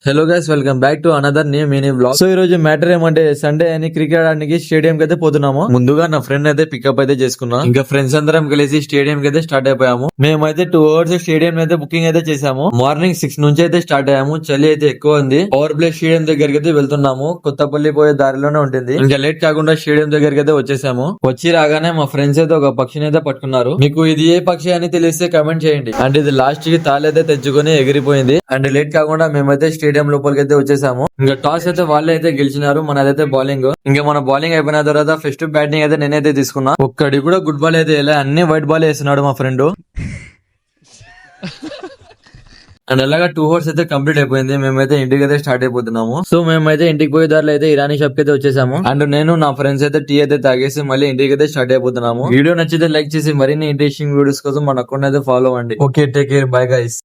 Hello guys, welcome back to another new mini blog. So ఈ రోజు matter ఏమంటే Sunday అని క్రికెట్ ఆడడానికి స్టేడియం కి అయితే పోతున్నాము. ముందుగా నా ఫ్రెండ్ అయితే పికప్ అయితే చేసుకున్నాం. ఇంకా ఫ్రెండ్స్ అందరం కలిసి స్టేడియం కి అయితే స్టార్ట్ అయిపోయాము. మేమైతే 2 hours స్టేడియం అయితే బుకింగ్ అయితే చేసాము. మార్నింగ్ 6 నుంచి అయితే స్టార్ట్ అయ్యాము. చలి అయితే ఎక్కువ ఉంది. పవర్ ప్లే స్టేడియం దగ్గరికి అయితే వెళ్తున్నాము. కొత్తపల్లి పోయే దారిలోనే ఉంటుంది. ఇంకా లేట్ కాకుండా స్టేడియం దగ్గరికి అయితే వచ్చేసాము. వచ్చి రాగానే మా ఫ్రెండ్స్ అయితే ఒక పక్షిని అయితే పట్టుకున్నారు. మీకు ఇది ఏ పక్షి అని తెలిస్తే కమెంట్ చేయండి. అండ్ ఇది లాస్ట్ కి తాళైతే తెచ్చుకొని ఎగిరిపోయింది. అండ్ లేట్ కాకుండా మేమైతే స్టేడియం లోపలికి అయితే వచ్చేసాము. ఇంకా టాస్ అయితే వాళ్ళే అయితే గెలిచినారు. మనదైతే బౌలింగ్. ఇంకా మన బౌలింగ్ అయిపోయిన తర్వాత ఫస్ట్ బ్యాటింగ్ అయితే నేనైతే తీసుకున్నా. ఒక్కడి కూడా గుడ్ బాల్ అయితే వేయలే, అన్ని వైట్ బాల్ వేస్తున్నాడు మా ఫ్రెండ్. అండ్ అలాగా 2 hours అయితే కంప్లీట్ అయిపోయింది. మేమైతే ఇంటికి అయితే స్టార్ట్ అయిపోతున్నాము. సో మేమైతే ఇంటికి పోయే దారిలో అయితే ఇరానీ షాప్ కి అయితే వచ్చేసాము. అండ్ నేను నా ఫ్రెండ్స్ అయితే టీ అయితే తాగేసి మళ్ళీ ఇంటికి అయితే స్టార్ట్ అయిపోతున్నాము. వీడియో నచ్చితే లైక్ చేసి మరిన్ని ఇంట్రెస్టింగ్ వీడియోస్ కోసం మన అకౌంట్ అయితే ఫాలో అవ్వండి. Okay, take care, bye guys.